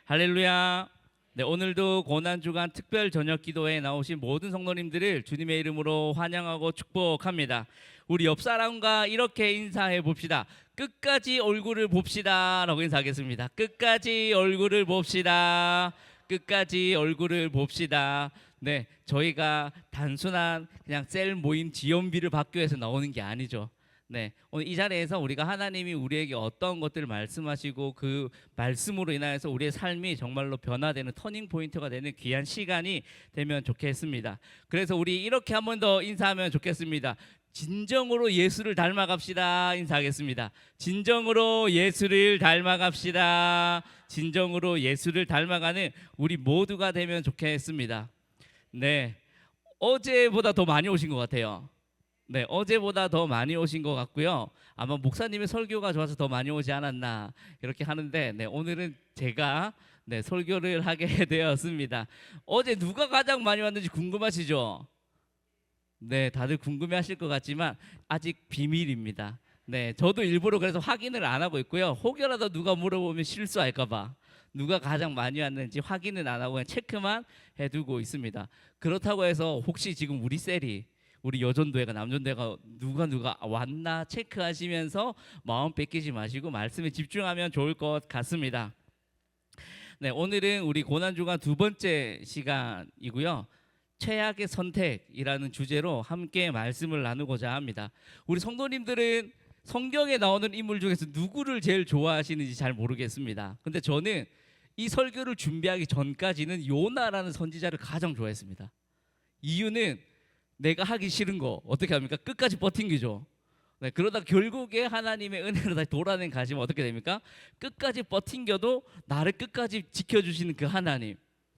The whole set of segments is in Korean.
할렐루야. 네, 오늘도 고난주간 특별 저녁 기도에 나오신 모든 성도님들을 주님의 이름으로 환영하고 축복합니다. 우리 옆 사람과 이렇게 인사해 봅시다. 끝까지 얼굴을 봅시다 라고 인사하겠습니다. 끝까지 얼굴을 봅시다. 끝까지 얼굴을 봅시다. 네, 저희가 단순한 그냥 셀 모임 지연비를 받기 위해서 나오는 게 아니죠. 네, 오늘 이 자리에서 우리가 하나님이 우리에게 어떤 것들을 말씀하시고 그 말씀으로 인하여서 우리의 삶이 정말로 변화되는 터닝 포인트가 되는 귀한 시간이 되면 좋겠습니다. 그래서 우리 이렇게 한 번 더 인사하면 좋겠습니다. 진정으로 예수를 닮아갑시다. 인사하겠습니다. 진정으로 예수를 닮아갑시다. 진정으로 예수를 닮아가는 우리 모두가 되면 좋겠습니다. 네, 어제보다 더 많이 오신 것 같아요. 네, 어제보다 더 많이 오신 것 같고요. 아마 목사님의 설교가 좋아서 더 많이 오지 않았나 이렇게 하는데, 네, 오늘은 제가 설교를 하게 되었습니다. 어제 누가 가장 많이 왔는지 궁금하시죠? 네, 다들 궁금해하실 것 같지만 아직 비밀입니다. 네, 저도 일부러 그래서 확인을 안 하고 있고요. 혹여라도 누가 물어보면 실수할까봐 누가 가장 많이 왔는지 확인은 안 하고 그냥 체크만 해두고 있습니다. 그렇다고 해서 혹시 지금 우리 여전도회가 남전도회가 누가 왔나 체크하시면서 마음 뺏기지 마시고 말씀에 집중하면 좋을 것 같습니다. 네, 오늘은 우리 고난주간 두 번째 시간이고요. 최악의 선택이라는 주제로 함께 말씀을 나누고자 합니다. 우리 성도님들은 성경에 나오는 인물 중에서 누구를 제일 좋아하시는지 잘 모르겠습니다. 근데 저는 이 설교를 준비하기 전까지는 요나라는 선지자를 가장 좋아했습니다. 이유는 내가 하기 싫은 거 어떻게 합니까? 끝까지 버틴기죠. 네, 그러다 결국에 하나님의 은혜로 다시 돌아낸 가시면 어떻게 됩니까? 끝까지 버틴겨도 나를 끝까지 지켜주시는 그 하나님,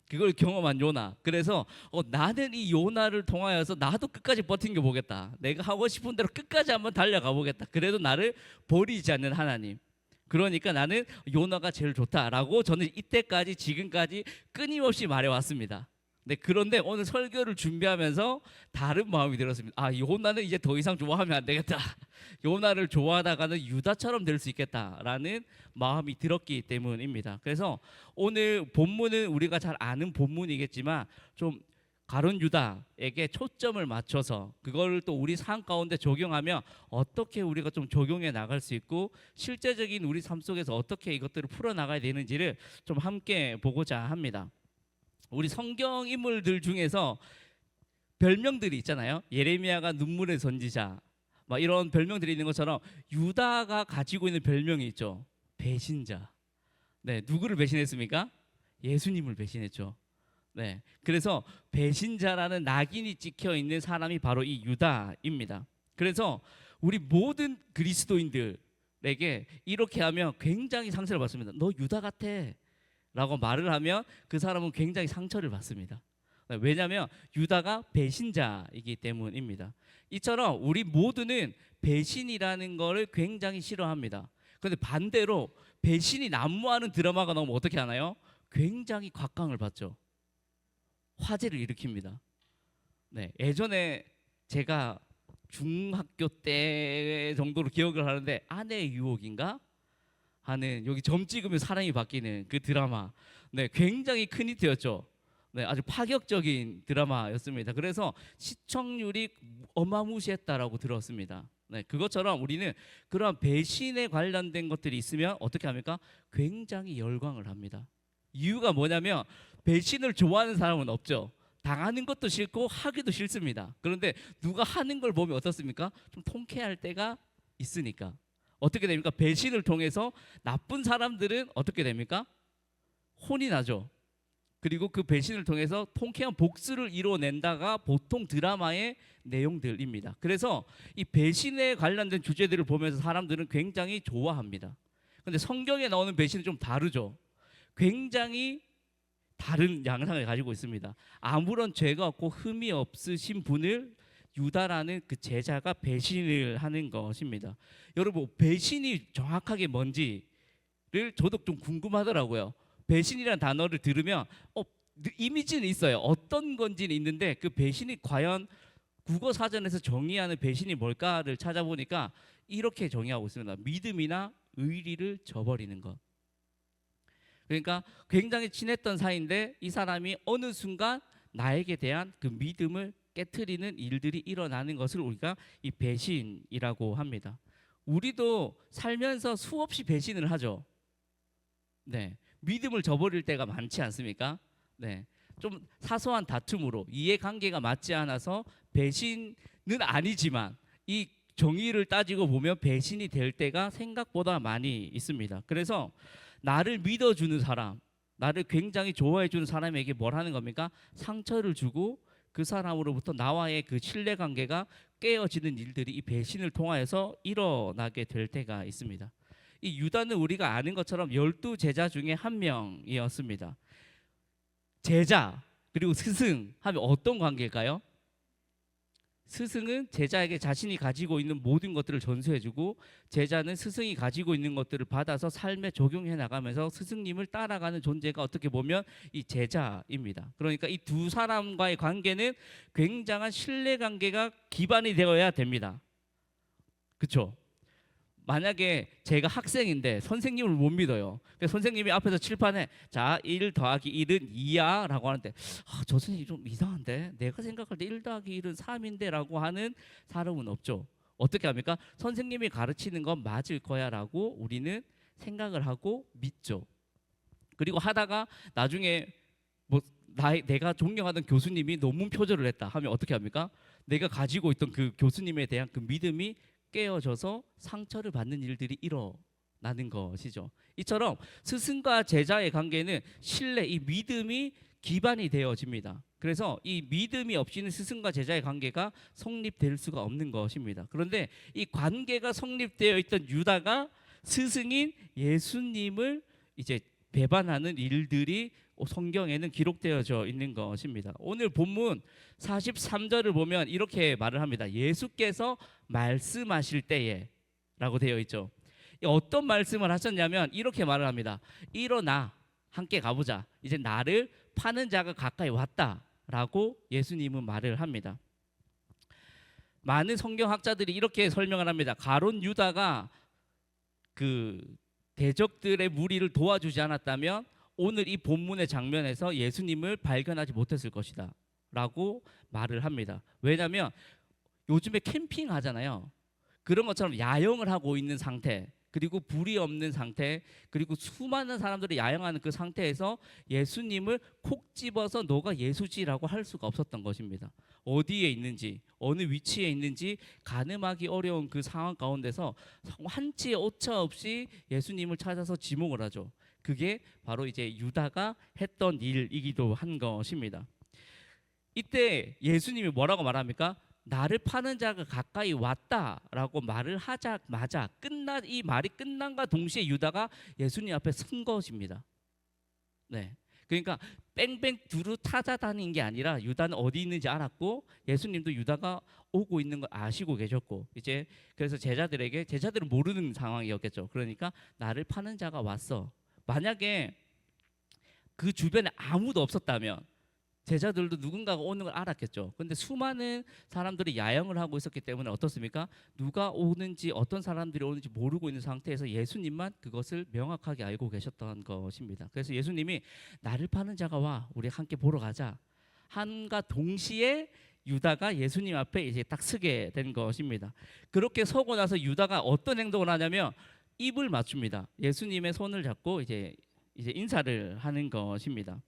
그걸 경험한 요나. 그래서 나는 이 요나를 통하여서 나도 끝까지 버틴겨 보겠다. 내가 하고 싶은 대로 끝까지 한번 달려가 보겠다. 그래도 나를 버리지 않는 하나님. 그러니까 나는 요나가 제일 좋다라고 저는 이때까지 지금까지 끊임없이 말해왔습니다. 네, 그런데 오늘 설교를 준비하면서 다른 마음이 들었습니다. 아, 요나는 이제 더 이상 좋아하면 안 되겠다. 요나를 좋아하다가는 유다처럼 될 수 있겠다라는 마음이 들었기 때문입니다. 그래서 오늘 본문은 우리가 잘 아는 본문이겠지만 좀 가룟 유다에게 초점을 맞춰서 그걸 또 우리 삶 가운데 적용하면 어떻게 우리가 좀 적용해 나갈 수 있고 실제적인 우리 삶 속에서 어떻게 이것들을 풀어 나가야 되는지를 좀 함께 보고자 합니다. 우리 성경 인물들 중에서 별명들이 있잖아요. 예레미야가 눈물의 선지자, 막 이런 별명들이 있는 것처럼 유다가 가지고 있는 별명이 있죠. 배신자. 네, 누구를 배신했습니까? 예수님을 배신했죠. 네, 그래서 배신자라는 낙인이 찍혀 있는 사람이 바로 이 유다입니다. 그래서 우리 모든 그리스도인들에게 이렇게 하면 굉장히 상처를 받습니다. 너 유다 같아 라고 말을 하면 그 사람은 굉장히 상처를 받습니다. 왜냐하면 유다가 배신자이기 때문입니다. 이처럼 우리 모두는 배신이라는 것을 굉장히 싫어합니다. 그런데 반대로 배신이 난무하는 드라마가 나오면 어떻게 하나요? 굉장히 곽광을 받죠. 화제를 일으킵니다. 네, 예전에 제가 중학교 때 정도로 기억을 하는데 아내의 유혹인가? 하는 여기 점 찍으면 사랑이 바뀌는 그 드라마, 네, 굉장히 큰 히트였죠. 네, 아주 파격적인 드라마였습니다. 그래서 시청률이 어마무시했다라고 들었습니다. 네, 그것처럼 우리는 그런 배신에 관련된 것들이 있으면 어떻게 합니까? 굉장히 열광을 합니다. 이유가 뭐냐면 배신을 좋아하는 사람은 없죠. 당하는 것도 싫고 하기도 싫습니다. 그런데 누가 하는 걸 보면 어떻습니까? 좀 통쾌할 때가 있으니까. 어떻게 됩니까? 배신을 통해서 나쁜 사람들은 어떻게 됩니까? 혼이 나죠. 그리고 그 배신을 통해서 통쾌한 복수를 이뤄낸다가 보통 드라마의 내용들입니다. 그래서 이 배신에 관련된 주제들을 보면서 사람들은 굉장히 좋아합니다. 그런데 성경에 나오는 배신은 좀 다르죠. 굉장히 다른 양상을 가지고 있습니다. 아무런 죄가 없고 흠이 없으신 분을 유다라는 그 제자가 배신을 하는 것입니다. 여러분, 배신이 정확하게 뭔지를 저도 좀 궁금하더라고요. 배신이라는 단어를 들으면 이미지는 있어요. 어떤 건지는 있는데 그 배신이 과연 국어 사전에서 정의하는 배신이 뭘까를 찾아보니까 이렇게 정의하고 있습니다. 믿음이나 의리를 저버리는 것. 그러니까 굉장히 친했던 사이인데 이 사람이 어느 순간 나에게 대한 그 믿음을 깨트리는 일들이 일어나는 것을 우리가 이 배신이라고 합니다. 우리도 살면서 수없이 배신을 하죠. 네, 믿음을 저버릴 때가 많지 않습니까? 네, 좀 사소한 다툼으로 이해관계가 맞지 않아서 배신은 아니지만 이 정의를 따지고 보면 배신이 될 때가 생각보다 많이 있습니다. 그래서 나를 믿어주는 사람, 나를 굉장히 좋아해주는 사람에게 뭘 하는 겁니까? 상처를 주고 그 사람으로부터 나와의 그 신뢰관계가 깨어지는 일들이 이 배신을 통하여서 일어나게 될 때가 있습니다. 이 유다는 우리가 아는 것처럼 12제자 중에 한 명이었습니다. 제자 그리고 스승 하면 어떤 관계일까요? 스승은 제자에게 자신이 가지고 있는 모든 것들을 전수해주고 제자는 스승이 가지고 있는 것들을 받아서 삶에 적용해 나가면서 스승님을 따라가는 존재가 어떻게 보면 이 제자입니다. 그러니까 이 두 사람과의 관계는 굉장한 신뢰관계가 기반이 되어야 됩니다. 그렇죠? 만약에 제가 학생인데 선생님을 못 믿어요. 그래서 선생님이 앞에서 칠판에 자, 1 더하기 1은 2야 라고 하는데 저 선생님 좀 이상한데 내가 생각할 때 1 더하기 1은 3인데 라고 하는 사람은 없죠. 어떻게 합니까? 선생님이 가르치는 건 맞을 거야 라고 우리는 생각을 하고 믿죠. 그리고 하다가 나중에 뭐 내가 존경하던 교수님이 논문 표절을 했다 하면 어떻게 합니까? 내가 가지고 있던 그 교수님에 대한 그 믿음이 깨어져서 상처를 받는 일들이 일어나는 것이죠. 이처럼 스승과 제자의 관계는 신뢰, 이 믿음이 기반이 되어집니다. 그래서 이 믿음이 없이는 스승과 제자의 관계가 성립될 수가 없는 것입니다. 그런데 이 관계가 성립되어 있던 유다가 스승인 예수님을 이제 배반하는 일들이 성경에는 기록되어져 있는 것입니다. 오늘 본문 43절을 보면 이렇게 말을 합니다. 예수께서 말씀하실 때에 라고 되어 있죠. 어떤 말씀을 하셨냐면 이렇게 말을 합니다. 일어나 함께 가보자. 이제 나를 파는 자가 가까이 왔다 라고 예수님은 말을 합니다. 많은 성경학자들이 이렇게 설명을 합니다. 가룟 유다가 그 대적들의 무리를 도와주지 않았다면 오늘 이 본문의 장면에서 예수님을 발견하지 못했을 것이다 라고 말을 합니다. 왜냐하면 요즘에 캠핑 하잖아요. 그런 것처럼 야영을 하고 있는 상태, 그리고 불이 없는 상태, 그리고 수많은 사람들이 야영하는 그 상태에서 예수님을 콕 집어서 너가 예수지라고 할 수가 없었던 것입니다. 어디에 있는지, 어느 위치에 있는지 가늠하기 어려운 그 상황 가운데서 한치의 오차 없이 예수님을 찾아서 지목을 하죠. 그게 바로 이제 유다가 했던 일이기도 한 것입니다. 이때 예수님이 뭐라고 말합니까? 나를 파는 자가 가까이 왔다라고 말을 하자마자 이 말이 끝난과 동시에 유다가 예수님 앞에 선 것입니다. 네, 그러니까 뺑뺑 두루 찾아다닌 게 아니라 유다는 어디 있는지 알았고 예수님도 유다가 오고 있는 걸 아시고 계셨고 이제 그래서 제자들은 모르는 상황이었겠죠. 그러니까 나를 파는 자가 왔어. 만약에 그 주변에 아무도 없었다면 제자들도 누군가가 오는 걸 알았겠죠. 근데 수많은 사람들이 야영을 하고 있었기 때문에 어떻습니까? 누가 오는지 어떤 사람들이 오는지 모르고 있는 상태에서 예수님만 그것을 명확하게 알고 계셨던 것입니다. 그래서 예수님이 나를 파는 자가 와, 우리 함께 보러 가자 한과 동시에 유다가 예수님 앞에 이제 딱 서게 된 것입니다. 그렇게 서고 나서 유다가 어떤 행동을 하냐면 입을 맞춥니다. 예수님의 손을 잡고 이제 인사를 하는 것입니다.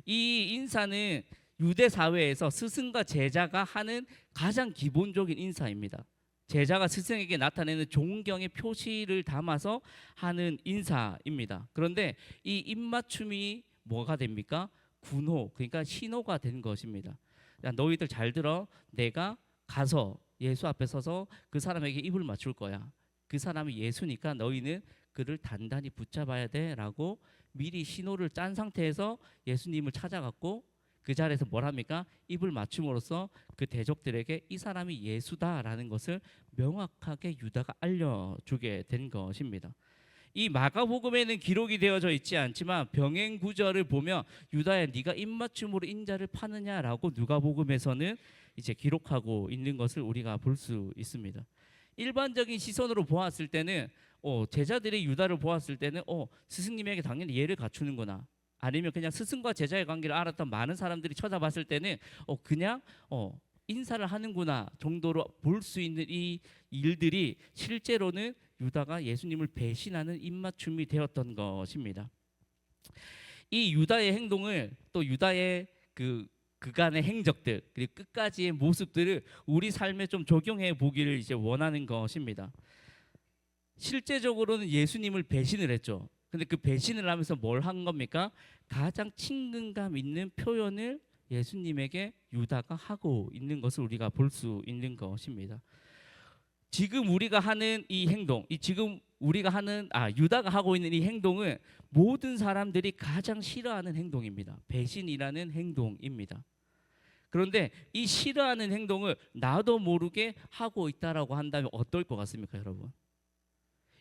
이 인사는 유대 사회에서 스승과 제자가 하는 가장 기본적인 인사입니다. 제자가 스승에게 나타내는 존경의 표시를 담아서 하는 인사입니다. 그런데 이 입맞춤이 뭐가 됩니까? 군호, 그러니까 신호가 된 것입니다. 야, 너희들 잘 들어. 내가 가서 예수 앞에 서서 그 사람에게 입을 맞출 거야. 그 사람이 예수니까 너희는 그를 단단히 붙잡아야 돼 라고 미리 신호를 짠 상태에서 예수님을 찾아갔고 그 자리에서 뭘 합니까? 입을 맞춤으로써 그 대적들에게 이 사람이 예수다라는 것을 명확하게 유다가 알려주게 된 것입니다. 이 마가복음에는 기록이 되어져 있지 않지만 병행 구절을 보면 유다야 네가 입맞춤으로 인자를 파느냐라고 누가복음에서는 이제 기록하고 있는 것을 우리가 볼 수 있습니다. 일반적인 시선으로 보았을 때는 제자들이 유다를 보았을 때는 스승님에게 당연히 예를 갖추는구나. 아니면 그냥 스승과 제자의 관계를 알았던 많은 사람들이 쳐다봤을 때는 그냥 인사를 하는구나 정도로 볼 수 있는 이 일들이 실제로는 유다가 예수님을 배신하는 입맞춤이 되었던 것입니다. 이 유다의 행동을 또 유다의 그간의 행적들 그리고 끝까지의 모습들을 우리 삶에 좀 적용해 보기를 이제 원하는 것입니다. 실제적으로는 예수님을 배신을 했죠. 근데 그 배신을 하면서 뭘 한 겁니까? 가장 친근감 있는 표현을 예수님에게 유다가 하고 있는 것을 우리가 볼 수 있는 것입니다. 지금 우리가 하는 이 행동, 유다가 하고 있는 이 행동은 모든 사람들이 가장 싫어하는 행동입니다. 배신이라는 행동입니다. 그런데 이 싫어하는 행동을 나도 모르게 하고 있다라고 한다면 어떨 것 같습니까, 여러분?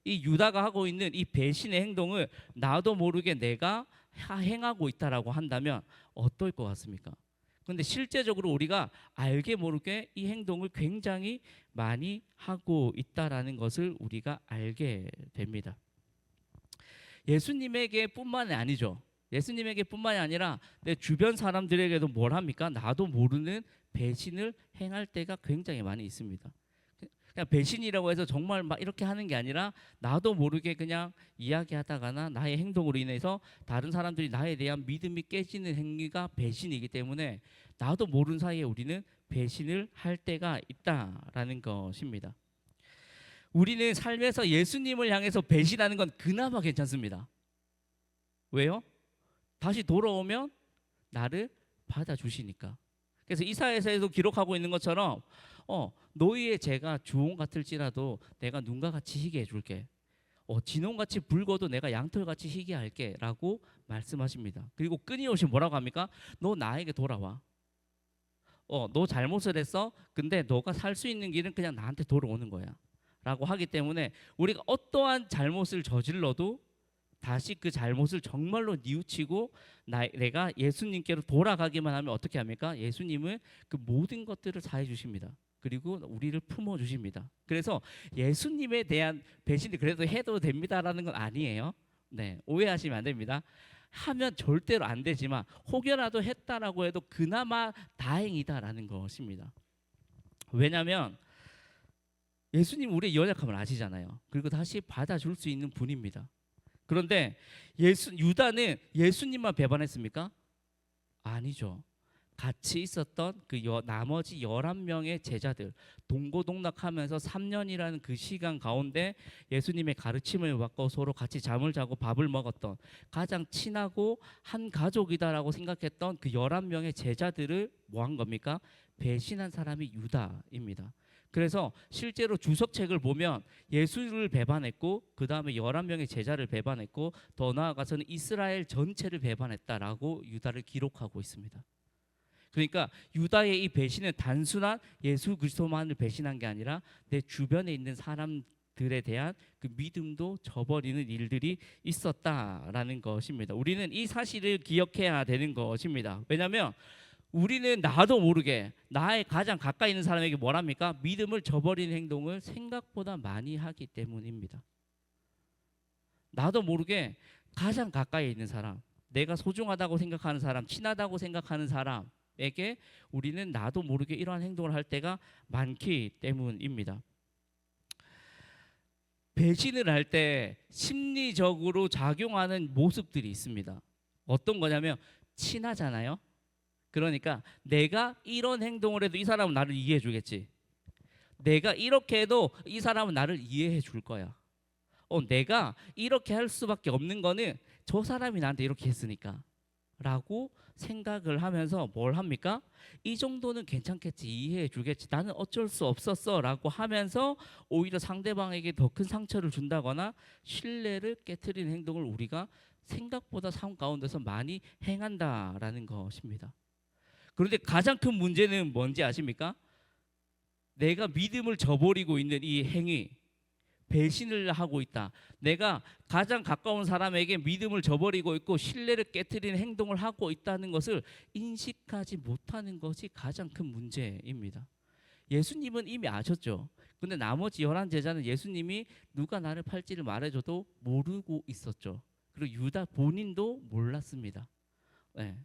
이 유다가 하고 있는 이 배신의 행동을 나도 모르게 내가 행하고 있다라고 한다면 어떨 것 같습니까? 그런데 실제적으로 우리가 알게 모르게 이 행동을 굉장히 많이 하고 있다라는 것을 우리가 알게 됩니다. 예수님에게 뿐만이 아니죠. 예수님에게 뿐만이 아니라 내 주변 사람들에게도 뭘 합니까? 나도 모르는 배신을 행할 때가 굉장히 많이 있습니다. 그냥 배신이라고 해서 정말 막 이렇게 하는 게 아니라 나도 모르게 그냥 이야기하다가나 나의 행동으로 인해서 다른 사람들이 나에 대한 믿음이 깨지는 행위가 배신이기 때문에 나도 모르는 사이에 우리는 배신을 할 때가 있다라는 것입니다. 우리는 삶에서 예수님을 향해서 배신하는 건 그나마 괜찮습니다. 왜요? 다시 돌아오면 나를 받아주시니까. 그래서 이사야서에도 기록하고 있는 것처럼 너희의 죄가 주홍 같을지라도 내가 눈과 같이 희게 해줄게. 진홍같이 붉어도 내가 양털같이 희게 할게 라고 말씀하십니다. 그리고 끊임없이 뭐라고 합니까? 너 나에게 돌아와. 너 잘못을 했어. 근데 너가 살 수 있는 길은 그냥 나한테 돌아오는 거야 라고 하기 때문에 우리가 어떠한 잘못을 저질러도 다시 그 잘못을 정말로 뉘우치고 내가 예수님께로 돌아가기만 하면 어떻게 합니까? 예수님은 그 모든 것들을 사해 주십니다. 그리고 우리를 품어 주십니다. 그래서 예수님에 대한 배신이 그래도 해도 됩니다라는 건 아니에요. 네, 오해하시면 안 됩니다. 하면 절대로 안 되지만 혹여라도 했다라고 해도 그나마 다행이다라는 것입니다. 왜냐하면 예수님 우리의 연약함을 아시잖아요. 그리고 다시 받아줄 수 있는 분입니다. 그런데 유다는 예수님만 배반했습니까? 아니죠. 같이 있었던 나머지 11명의 제자들 동고동락하면서 3년이라는 그 시간 가운데 예수님의 가르침을 받고 서로 같이 잠을 자고 밥을 먹었던 가장 친하고 한 가족이다라고 생각했던 그 11명의 제자들을 뭐 한 겁니까? 배신한 사람이 유다입니다. 그래서 실제로 주석책을 보면 예수를 배반했고 그 다음에 11명의 제자를 배반했고 더 나아가서는 이스라엘 전체를 배반했다라고 유다를 기록하고 있습니다. 그러니까 유다의 이 배신은 단순한 예수 그리스도만을 배신한 게 아니라 내 주변에 있는 사람들에 대한 그 믿음도 저버리는 일들이 있었다라는 것입니다. 우리는 이 사실을 기억해야 되는 것입니다. 왜냐하면 우리는 나도 모르게 나의 가장 가까이 있는 사람에게 뭘 합니까? 믿음을 저버리는 행동을 생각보다 많이 하기 때문입니다. 나도 모르게 가장 가까이 있는 사람, 내가 소중하다고 생각하는 사람, 친하다고 생각하는 사람에게 우리는 나도 모르게 이러한 행동을 할 때가 많기 때문입니다. 배신을 할 때 심리적으로 작용하는 모습들이 있습니다. 어떤 거냐면 친하잖아요. 그러니까 내가 이런 행동을 해도 이 사람은 나를 이해해 주겠지. 내가 이렇게 해도 이 사람은 나를 이해해 줄 거야. 내가 이렇게 할 수밖에 없는 거는 저 사람이 나한테 이렇게 했으니까 라고 생각을 하면서 뭘 합니까? 이 정도는 괜찮겠지, 이해해 주겠지, 나는 어쩔 수 없었어 라고 하면서 오히려 상대방에게 더 큰 상처를 준다거나 신뢰를 깨트리는 행동을 우리가 생각보다 삶 가운데서 많이 행한다라는 것입니다. 그런데 가장 큰 문제는 뭔지 아십니까? 내가 믿음을 저버리고 있는 이 행위, 배신을 하고 있다. 내가 가장 가까운 사람에게 믿음을 저버리고 있고 신뢰를 깨트리는 행동을 하고 있다는 것을 인식하지 못하는 것이 가장 큰 문제입니다. 예수님은 이미 아셨죠. 근데 나머지 11제자는 예수님이 누가 나를 팔지를 말해줘도 모르고 있었죠. 그리고 유다 본인도 몰랐습니다. 네.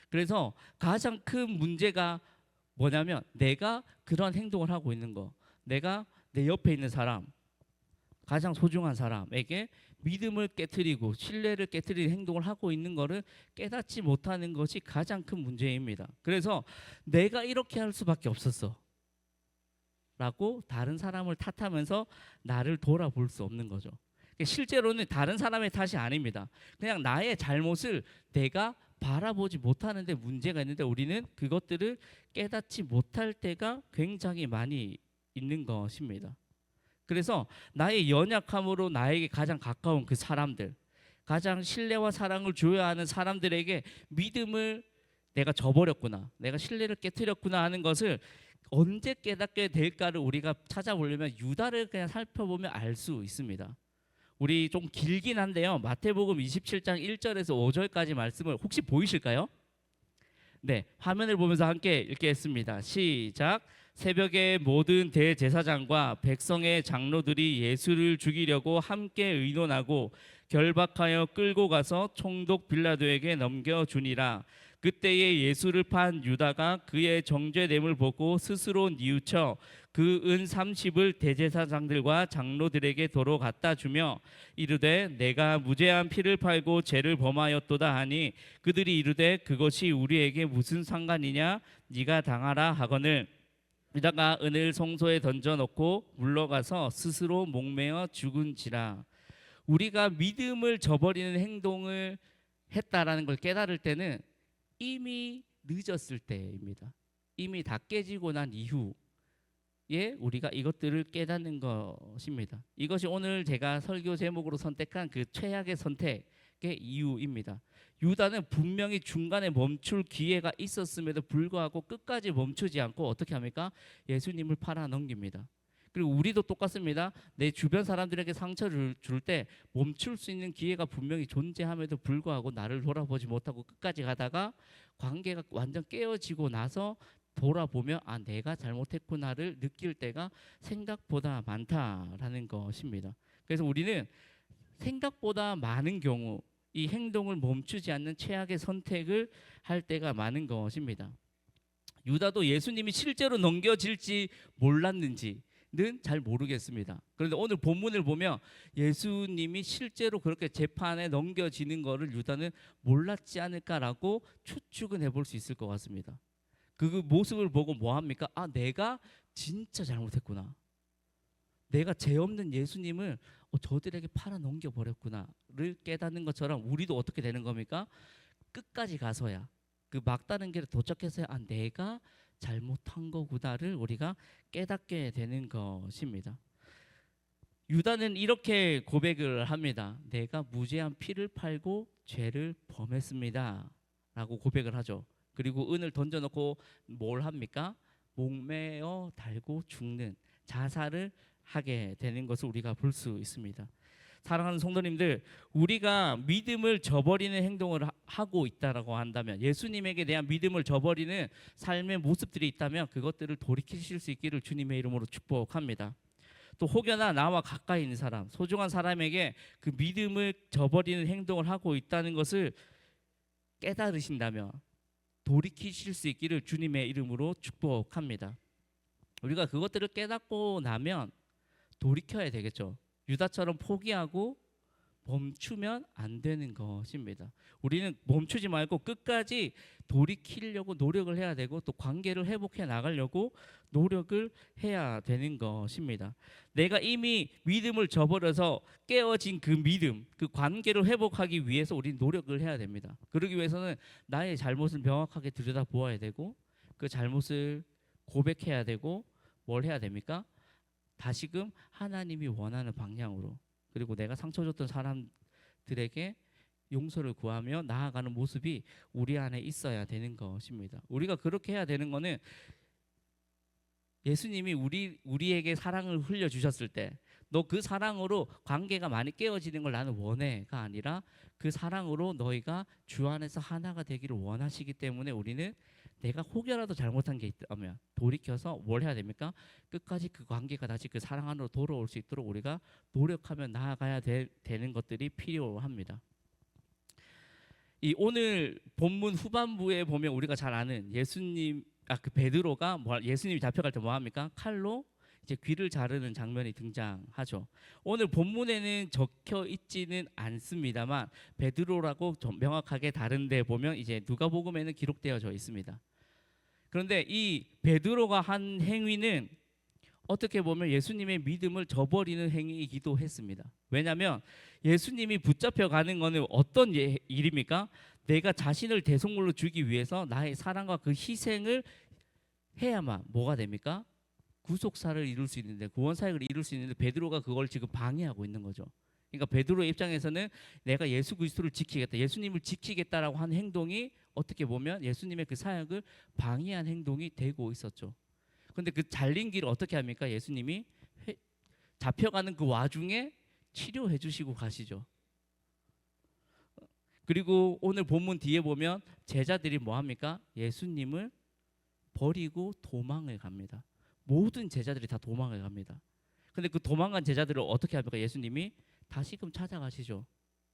그래서 가장 큰 문제가 뭐냐면 내가 그런 행동을 하고 있는 거, 내가 내 옆에 있는 사람, 가장 소중한 사람에게 믿음을 깨트리고 신뢰를 깨트리는 행동을 하고 있는 거를 깨닫지 못하는 것이 가장 큰 문제입니다. 그래서 내가 이렇게 할 수밖에 없었어 라고 다른 사람을 탓하면서 나를 돌아볼 수 없는 거죠. 실제로는 다른 사람의 탓이 아닙니다. 그냥 나의 잘못을 내가 바라보지 못하는데 문제가 있는데 우리는 그것들을 깨닫지 못할 때가 굉장히 많이 있는 것입니다. 그래서 나의 연약함으로 나에게 가장 가까운 그 사람들, 가장 신뢰와 사랑을 줘야 하는 사람들에게 믿음을 내가 저버렸구나, 내가 신뢰를 깨뜨렸구나 하는 것을 언제 깨닫게 될까를 우리가 찾아보려면 유다를 그냥 살펴보면 알 수 있습니다. 우리 좀 길긴 한데요. 마태복음 27장 1절에서 5절까지 말씀을 혹시 보이실까요? 네, 화면을 보면서 함께 읽겠습니다. 시작. 새벽에 모든 대제사장과 백성의 장로들이 예수를 죽이려고 함께 의논하고 결박하여 끌고 가서 총독 빌라도에게 넘겨주니라. 그때에 예수를 판 유다가 그의 정죄됨을 보고 스스로 뉘우쳐 그 은 30을 대제사장들과 장로들에게 도로 갖다 주며 이르되 내가 무죄한 피를 팔고 죄를 범하였도다 하니 그들이 이르되 그것이 우리에게 무슨 상관이냐, 네가 당하라 하거늘 유다가 은을 성소에 던져놓고 물러가서 스스로 목매어 죽은지라. 우리가 믿음을 저버리는 행동을 했다라는 걸 깨달을 때는 이미 늦었을 때입니다. 이미 다 깨지고 난 이후에 우리가 이것들을 깨닫는 것입니다. 이것이 오늘 제가 설교 제목으로 선택한 그 최악의 선택의 이유입니다. 유다는 분명히 중간에 멈출 기회가 있었음에도 불구하고 끝까지 멈추지 않고 어떻게 합니까? 예수님을 팔아 넘깁니다. 그리고 우리도 똑같습니다. 내 주변 사람들에게 상처를 줄 때 멈출 수 있는 기회가 분명히 존재함에도 불구하고 나를 돌아보지 못하고 끝까지 가다가 관계가 완전 깨어지고 나서 돌아보며 아, 내가 잘못했구나를 느낄 때가 생각보다 많다라는 것입니다. 그래서 우리는 생각보다 많은 경우 이 행동을 멈추지 않는 최악의 선택을 할 때가 많은 것입니다. 유다도 예수님이 실제로 넘겨질지 몰랐는지는 잘 모르겠습니다. 그런데 오늘 본문을 보면 예수님이 실제로 그렇게 재판에 넘겨지는 것을 유다는 몰랐지 않을까라고 추측은 해볼 수 있을 것 같습니다. 그 모습을 보고 뭐합니까? 아, 내가 진짜 잘못했구나. 내가 죄 없는 예수님을 저들에게 팔아 넘겨버렸구나를 깨닫는 것처럼 우리도 어떻게 되는 겁니까? 끝까지 가서야 그 막다른 길에 도착해서야 아, 내가 잘못한 거구나를 우리가 깨닫게 되는 것입니다. 유다는 이렇게 고백을 합니다. 내가 무죄한 피를 팔고 죄를 범했습니다 라고 고백을 하죠. 그리고 은을 던져놓고 뭘 합니까? 목매어 달고 죽는 자살을 하게 되는 것을 우리가 볼 수 있습니다. 사랑하는 성도님들, 우리가 믿음을 저버리는 행동을 하고 있다라고 한다면, 예수님에게 대한 믿음을 저버리는 삶의 모습들이 있다면 그것들을 돌이키실 수 있기를 주님의 이름으로 축복합니다. 또 혹여나 나와 가까이 있는 사람, 소중한 사람에게 그 믿음을 저버리는 행동을 하고 있다는 것을 깨달으신다면 돌이키실 수 있기를 주님의 이름으로 축복합니다. 우리가 그것들을 깨닫고 나면 돌이켜야 되겠죠. 유다처럼 포기하고 멈추면 안 되는 것입니다. 우리는 멈추지 말고 끝까지 돌이키려고 노력을 해야 되고 또 관계를 회복해 나가려고 노력을 해야 되는 것입니다. 내가 이미 믿음을 저버려서 깨어진 그 믿음, 그 관계를 회복하기 위해서 우리는 노력을 해야 됩니다. 그러기 위해서는 나의 잘못을 명확하게 들여다보아야 되고 그 잘못을 고백해야 되고 뭘 해야 됩니까? 다시금 하나님이 원하는 방향으로, 그리고 내가 상처 줬던 사람들에게 용서를 구하며 나아가는 모습이 우리 안에 있어야 되는 것입니다. 우리가 그렇게 해야 되는 거는 예수님이 우리에게 사랑을 흘려주셨을 때 너 그 사랑으로 관계가 많이 깨어지는 걸 나는 원해가 아니라 그 사랑으로 너희가 주 안에서 하나가 되기를 원하시기 때문에 우리는 내가 혹여라도 잘못한 게 있다면 돌이켜서 뭘 해야 됩니까? 끝까지 그 관계가 다시 그 사랑 안으로 돌아올 수 있도록 우리가 노력하며 나아가야 되는 것들이 필요합니다. 이 오늘 본문 후반부에 보면 우리가 잘 아는 예수님, 그 베드로가 예수님이 잡혀갈 때 뭐 합니까? 칼로 이제 귀를 자르는 장면이 등장하죠. 오늘 본문에는 적혀 있지는 않습니다만 베드로라고 좀 명확하게 다른데 보면 이제 누가복음에는 기록되어져 있습니다. 그런데 이 베드로가 한 행위는 어떻게 보면 예수님의 믿음을 저버리는 행위이기도 했습니다. 왜냐하면 예수님이 붙잡혀 가는 것은 어떤 일입니까? 내가 자신을 대속물로 주기 위해서 나의 사랑과 그 희생을 해야만 뭐가 됩니까? 구속사를 이룰 수 있는데, 구원 사역을 이룰 수 있는데 베드로가 그걸 지금 방해하고 있는 거죠. 그러니까 베드로의 입장에서는 내가 예수 그리스도를 지키겠다, 예수님을 지키겠다라고 하는 행동이 어떻게 보면 예수님의 그 사역을 방해한 행동이 되고 있었죠. 그런데 그 잘린 길을 어떻게 합니까? 예수님이 잡혀가는 그 와중에 치료해 주시고 가시죠. 그리고 오늘 본문 뒤에 보면 제자들이 뭐 합니까? 예수님을 버리고 도망을 갑니다. 모든 제자들이 다 도망을 갑니다. 근데 그 도망간 제자들을 어떻게 합니까? 예수님이 다시금 찾아가시죠.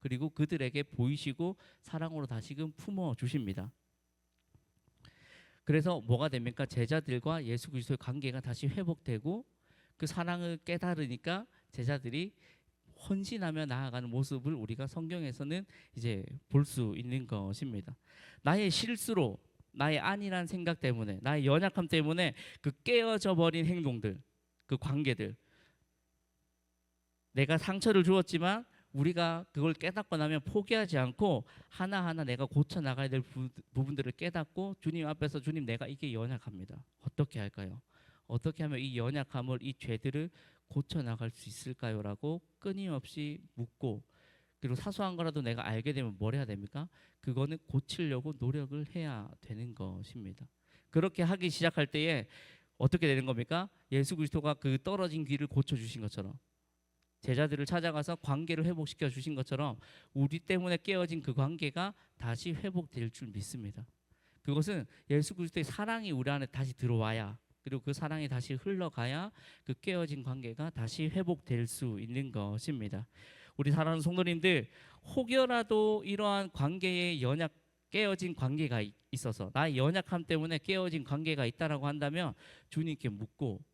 그리고 그들에게 보이시고 사랑으로 다시금 품어 주십니다. 그래서 뭐가 됩니까? 제자들과 예수 그리스도의 관계가 다시 회복되고 그 사랑을 깨달으니까 제자들이 헌신하며 나아가는 모습을 우리가 성경에서는 이제 볼 수 있는 것입니다. 나의 실수로, 나의 안일한 생각 때문에, 나의 연약함 때문에 그 깨어져 버린 행동들, 그 관계들, 내가 상처를 주었지만 우리가 그걸 깨닫고 나면 포기하지 않고 하나하나 내가 고쳐 나가야 될 부분들을 깨닫고 주님 앞에서, 주님 내가 이게 연약합니다. 어떻게 할까요? 어떻게 하면 이 연약함을, 이 죄들을 고쳐 나갈 수 있을까요? 라고 끊임없이 묻고, 그리고 사소한 거라도 내가 알게 되면 뭘 해야 됩니까? 그거는 고치려고 노력을 해야 되는 것입니다. 그렇게 하기 시작할 때에 어떻게 되는 겁니까? 예수 그리스도가 그 떨어진 귀를 고쳐주신 것처럼, 제자들을 찾아가서 관계를 회복시켜 주신 것처럼 우리 때문에 깨어진 그 관계가 다시 회복될 줄 믿습니다. 그것은 예수 그리스도의 사랑이 우리 안에 다시 들어와야, 그리고 그 사랑이 다시 흘러가야 그 깨어진 관계가 다시 회복될 수 있는 것입니다. 우리 사랑하는 성도님들, 혹여라도 이러한 관계에 깨어진 관계가 있어서 나의 연약함 때문에 깨어진 관계가 있다라고 한다면 주님께 묻고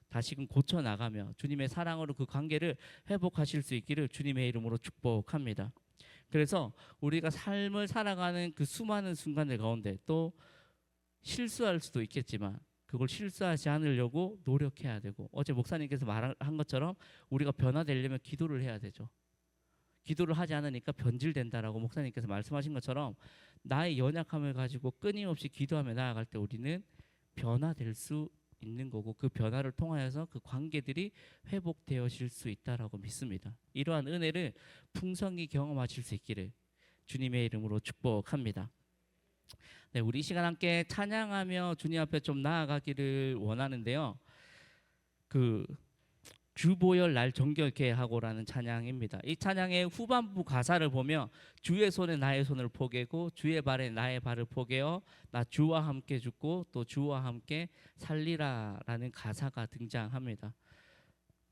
다시금 고쳐 나가며 주님의 사랑으로 그 관계를 회복하실 수 있기를 주님의 이름으로 축복합니다. 그래서 우리가 삶을 살아가는 그 수많은 순간들 가운데 또 실수할 수도 있겠지만 그걸 실수하지 않으려고 노력해야 되고, 어제 목사님께서 말한 것처럼 우리가 변화되려면 기도를 해야 되죠. 기도를 하지 않으니까 변질된다라고 목사님께서 말씀하신 것처럼 나의 연약함을 가지고 끊임없이 기도하며 나아갈 때 우리는 변화될 수 있는 거고, 그 변화를 통하여서 그 관계들이 회복되어질 수 있다라고 믿습니다. 이러한 은혜를 풍성히 경험하실 수 있기를 주님의 이름으로 축복합니다. 네, 우리 이 시간 함께 찬양하며 주님 앞에 좀 나아가기를 원하는데요. 그 주보혈 날 정결케 하고라는 찬양입니다. 이 찬양의 후반부 가사를 보면 주의 손에 나의 손을 포개고 주의 발에 나의 발을 포개어 나 주와 함께 죽고 또 주와 함께 살리라라는 가사가 등장합니다.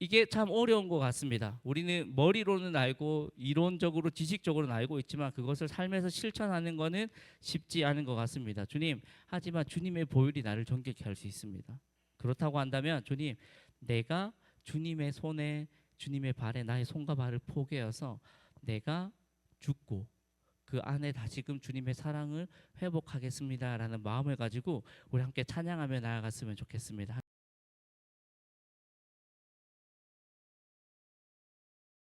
이게 참 어려운 것 같습니다. 우리는 머리로는 알고 이론적으로 지식적으로는 알고 있지만 그것을 삶에서 실천하는 것은 쉽지 않은 것 같습니다. 주님, 하지만 주님의 보혈이 나를 정결케 할 수 있습니다. 그렇다고 한다면 주님, 내가 주님의 손에, 주님의 발에 나의 손과 발을 포개어서 내가 죽고 그 안에 다시금 주님의 사랑을 회복하겠습니다라는 마음을 가지고 우리 함께 찬양하며 나아갔으면 좋겠습니다.